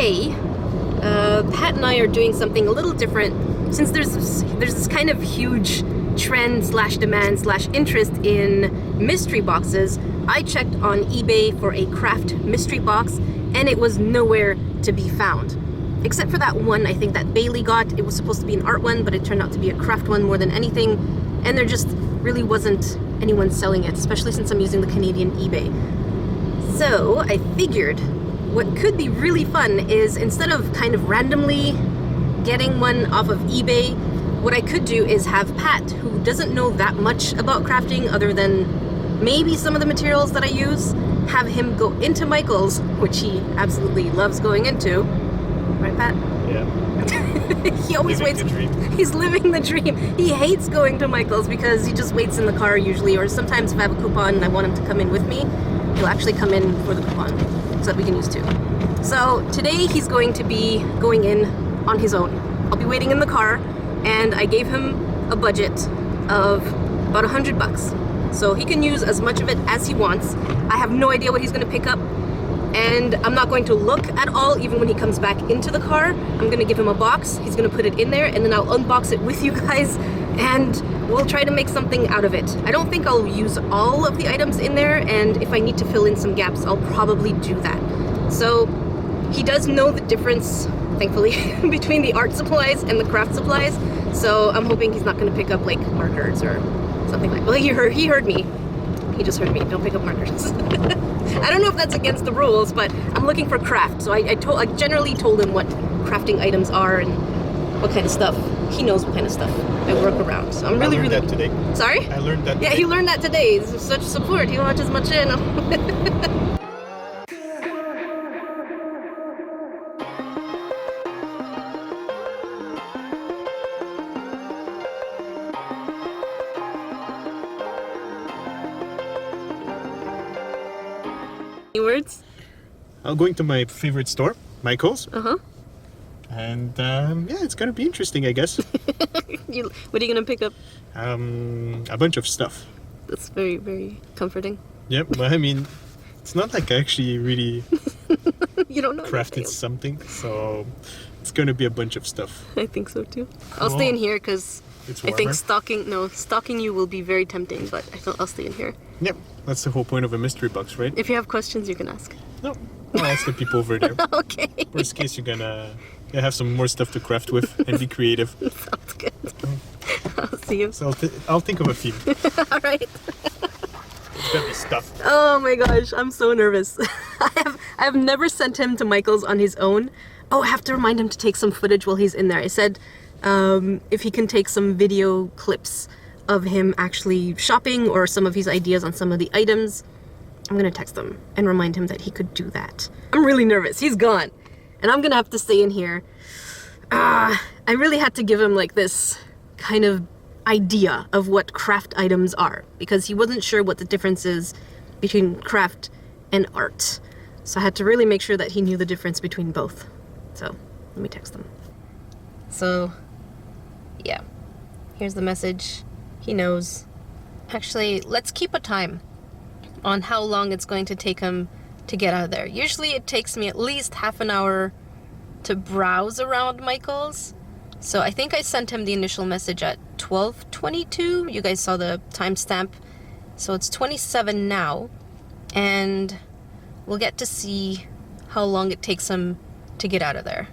today, Pat and I are doing something a little different. Since there's this kind of huge trend / demand / interest in mystery boxes, I checked on eBay for a craft mystery box, and it was nowhere to be found. Except for that one, I think that Bailey got. It was supposed to be an art one, but it turned out to be a craft one more than anything. And there just really wasn't anyone selling it, especially since I'm using the Canadian eBay. So I figured what could be really fun is, instead of kind of randomly getting one off of eBay, what I could do is have Pat, who doesn't know that much about crafting other than maybe some of the materials that I use, have him go into Michael's, which he absolutely loves going into. Right, Pat? Yeah. He always waits. He's living the dream. He hates going to Michael's because he just waits in the car usually, or sometimes if I have a coupon and I want him to come in with me, he'll actually come in for the coupon so that we can use too. So today he's going to be going in on his own. I'll be waiting in the car, and I gave him a budget of about $100. So he can use as much of it as he wants. I have no idea what he's going to pick up, and I'm not going to look at all even when he comes back into the car. I'm going to give him a box, he's going to put it in there, and then I'll unbox it with you guys, and we'll try to make something out of it. I don't think I'll use all of the items in there, and if I need to fill in some gaps, I'll probably do that. So he does know the difference, thankfully, between the art supplies and the craft supplies, so I'm hoping he's not going to pick up like markers or something like that. Well, he heard me. He just heard me. Don't pick up markers. I don't know if that's against the rules, but I'm looking for craft. So I generally told him what crafting items are and what kind of stuff. He knows what kind of stuff I work around. So I'm really, I learned that today. Sorry? I learned that today. Yeah, he learned that today. It's such support. He watches my channel. Any words? I'm going to my favorite store, Michael's. Uh-huh. And yeah, it's gonna be interesting, I guess. What are you gonna pick up? A bunch of stuff. That's very, very comforting. Yep, but I mean, it's not like I actually really You don't know crafted something, so it's gonna be a bunch of stuff. I think so too. I'll stay in here because It's I think warmer. stalking you will be very tempting, but I'll stay in here. Yep, that's the whole point of a mystery box, right? If you have questions, you can ask. No, I'll ask the people over there. Okay. Worst case, you're gonna have some more stuff to craft with and be creative. Sounds good. I'll see you. So I'll think of a few. All right. It's gonna be stuff. Oh my gosh, I'm so nervous. I have never sent him to Michael's on his own. Oh, I have to remind him to take some footage while he's in there. I said if he can take some video clips of him actually shopping or some of his ideas on some of the items. I'm gonna text him and remind him that he could do that. I'm really nervous. He's gone. And I'm gonna have to stay in here. I really had to give him like this kind of idea of what craft items are, because he wasn't sure what the difference is between craft and art. So I had to really make sure that he knew the difference between both. So let me text him. So yeah, here's the message. He knows. Actually, let's keep a time on how long it's going to take him to get out of there. Usually it takes me at least half an hour to browse around Michael's. So I think I sent him the initial message at 12:22. You guys saw the timestamp. So it's 27 now. And we'll get to see how long it takes him to get out of there.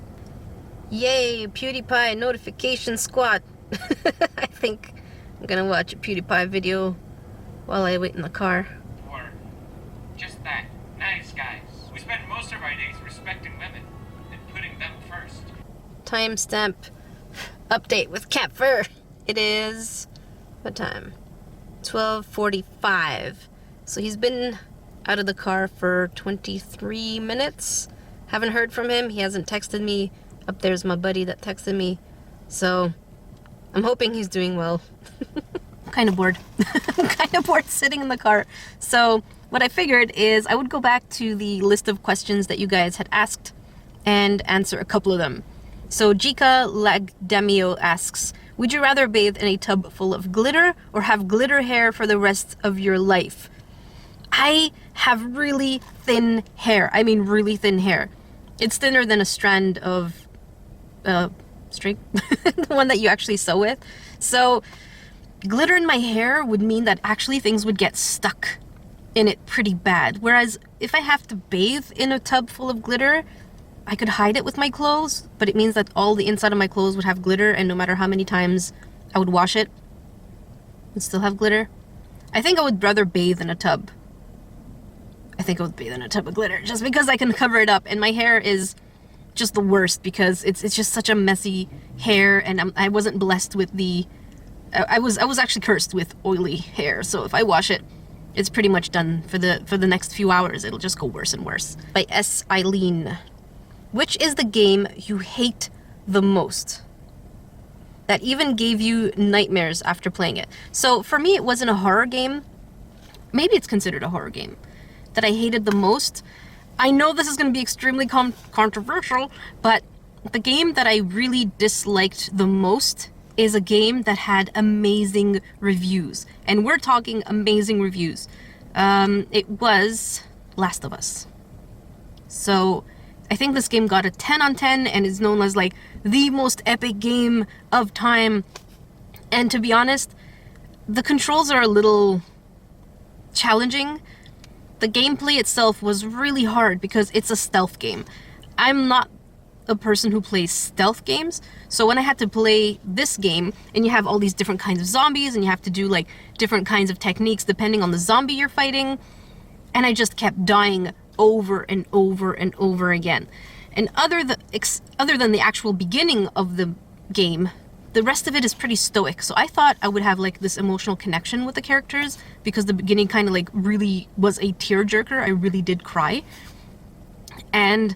Yay, PewDiePie notification squad. I think I'm gonna watch a PewDiePie video while I wait in the car. Or just that. Nice guys. We spend most of our days respecting women and putting them first. Timestamp update with Cat Fur. It is, what time? 12:45. So he's been out of the car for 23 minutes. Haven't heard from him. He hasn't texted me. Up there's my buddy that texted me. So I'm hoping he's doing well. I'm kind of bored. I'm kind of bored sitting in the car. So what I figured is I would go back to the list of questions that you guys had asked and answer a couple of them. So Jika Lagdemio asks, would you rather bathe in a tub full of glitter or have glitter hair for the rest of your life? I have really thin hair. I mean really thin hair. It's thinner than a strand of string, the one that you actually sew with. So glitter in my hair would mean that actually things would get stuck in it pretty bad. Whereas if I have to bathe in a tub full of glitter, I could hide it with my clothes, but it means that all the inside of my clothes would have glitter, and no matter how many times I would wash it, it would still have glitter. I think I would rather bathe in a tub. I think I would bathe in a tub of glitter just because I can cover it up, and my hair is just the worst because it's just such a messy hair, and I wasn't blessed with the I was actually cursed with oily hair, so if I wash it, it's pretty much done for the next few hours. It'll just go worse and worse. By S. Eileen. Which is the game you hate the most? That even gave you nightmares after playing it. So for me, it wasn't a horror game. Maybe it's considered a horror game that I hated the most. I know this is going to be extremely controversial, but the game that I really disliked the most is a game that had amazing reviews. And we're talking amazing reviews. It was Last of Us. So I think this game got a 10 on 10 and is known as like the most epic game of time. And to be honest, the controls are a little challenging. The gameplay itself was really hard because it's a stealth game. I'm not a person who plays stealth games, so when I had to play this game and you have all these different kinds of zombies and you have to do like different kinds of techniques depending on the zombie you're fighting, and I just kept dying over and over and over again. And other than the actual beginning of the game, the rest of it is pretty stoic. So I thought I would have like this emotional connection with the characters because the beginning kind of like really was a tearjerker. I really did cry. And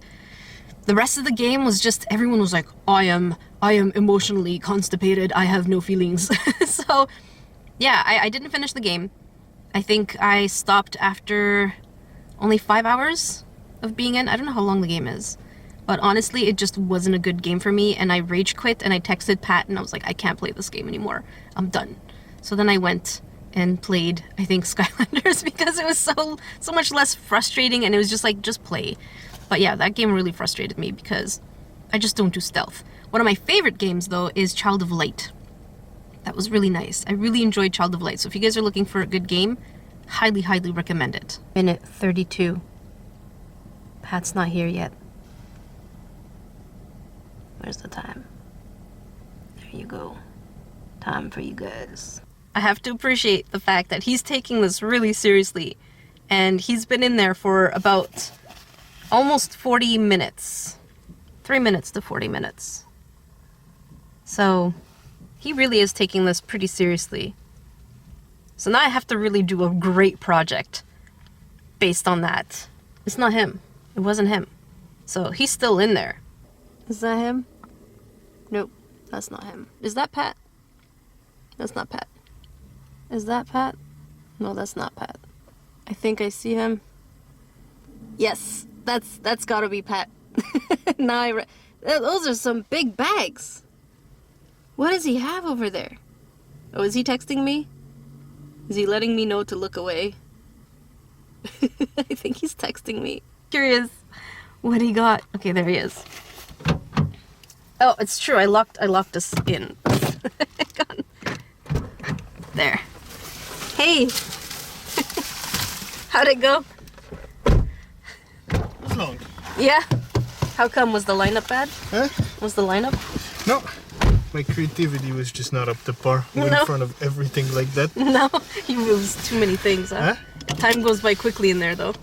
the rest of the game was just, everyone was like, I am emotionally constipated. I have no feelings. So yeah, I didn't finish the game. I think I stopped after only 5 hours of being in. I don't know how long the game is, but honestly, it just wasn't a good game for me, and I rage quit, and I texted Pat, and I was like, I can't play this game anymore. I'm done. So then I went and played, I think, Skylanders, because it was so much less frustrating, and it was just like, just play. But yeah, that game really frustrated me because I just don't do stealth. One of my favorite games, though, is Child of Light. That was really nice. I really enjoyed Child of Light, so if you guys are looking for a good game, highly, highly recommend it. Minute 32. Pat's not here yet. Where's the time? There you go. Time for you guys. I have to appreciate the fact that he's taking this really seriously, and he's been in there for about almost 40 minutes. 3 minutes to 40 minutes. So he really is taking this pretty seriously. So now I have to really do a great project based on that. It's not him. It wasn't him. So he's still in there. Is that him? Nope, that's not him. Is that Pat? That's not Pat. Is that Pat? No, that's not Pat. I think I see him. Yes, that's gotta be Pat. Now those are some big bags. What does he have over there? Oh, is he texting me? Is he letting me know to look away? I think he's texting me. Curious what he got. Okay, there he is. Oh, it's true. I locked us in. There. Hey. How'd it go? Long. Yeah. How come? Was the lineup bad? Huh? Was the lineup? No. My creativity was just not up to par in front of everything like that. No, you lose too many things, huh? Time goes by quickly in there, though.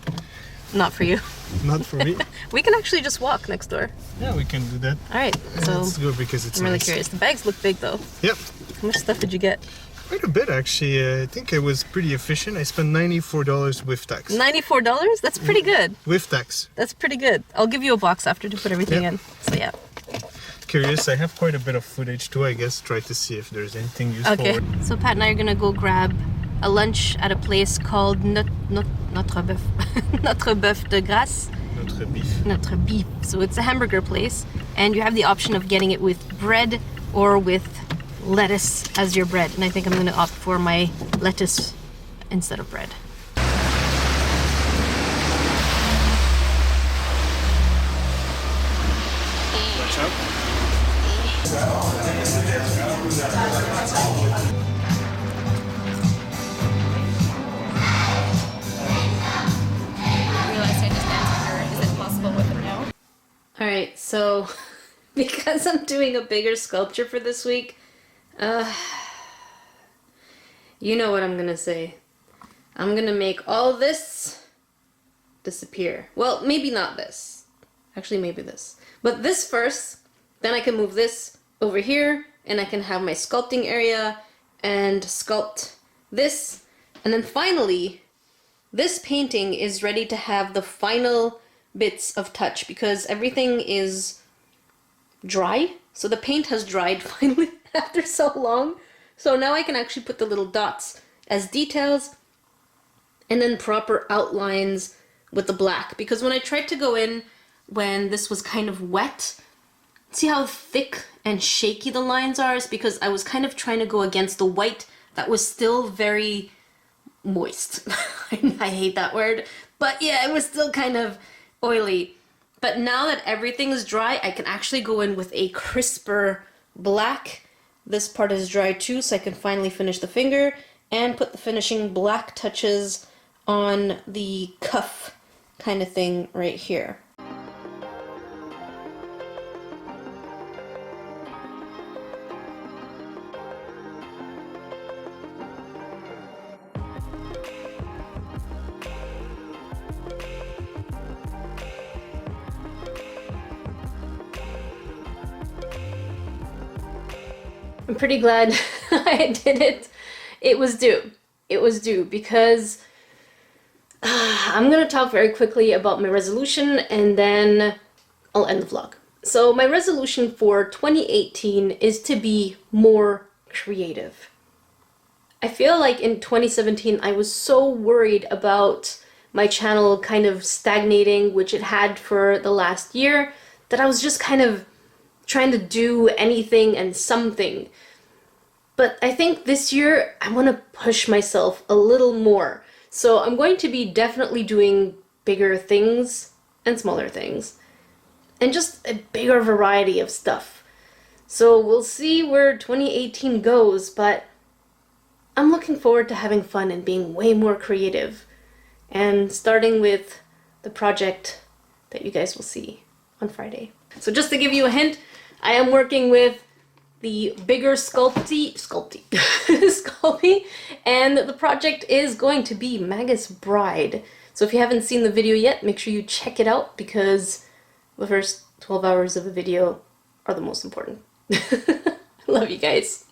Not for you. Not for me. We can actually just walk next door. Yeah, we can do that. All right, so Let's go because it's I'm really nice. curious. The bags look big, though. Yep. How much stuff did you get? Quite a bit, actually. I think I was pretty efficient. I spent $94 with tax. $94? That's pretty good. With tax. That's pretty good. I'll give you a box after to put everything in. So yeah. Curious, I have quite a bit of footage too, I guess. Try to see if there's anything useful. Okay, so Pat and I are gonna go grab a lunch at a place called Notre Bœuf. Notre Bœuf de Grasse. Notre beef. Notre beef. So it's a hamburger place, and you have the option of getting it with bread or with lettuce as your bread. And I think I'm gonna opt for my lettuce instead of bread. Alright, so because I'm doing a bigger sculpture for this week, you know what I'm gonna say. I'm gonna make all this disappear. Well, maybe not this. Actually, maybe this. But this first, then I can move this over here, and I can have my sculpting area and sculpt this. And then finally, this painting is ready to have the final bits of touch because everything is dry. So the paint has dried finally after so long. So now I can actually put the little dots as details and then proper outlines with the black. Because when I tried to go in when this was kind of wet, see how thick and shaky the lines are? It's because I was kind of trying to go against the white that was still very moist. I hate that word. But yeah, it was still kind of oily. But now that everything is dry, I can actually go in with a crisper black. This part is dry too, so I can finally finish the finger and put the finishing black touches on the cuff kind of thing right here. I'm pretty glad I did it. It was due. It was due because I'm gonna talk very quickly about my resolution and then I'll end the vlog. So my resolution for 2018 is to be more creative. I feel like in 2017 I was so worried about my channel kind of stagnating, which it had for the last year, that I was just kind of trying to do anything and something. But I think this year I want to push myself a little more. So I'm going to be definitely doing bigger things and smaller things. And just a bigger variety of stuff. So we'll see where 2018 goes, but I'm looking forward to having fun and being way more creative. And starting with the project that you guys will see on Friday. So just to give you a hint, I am working with the bigger Sculpey, and the project is going to be Magus Bride. So if you haven't seen the video yet, make sure you check it out because the first 12 hours of the video are the most important. Love you guys.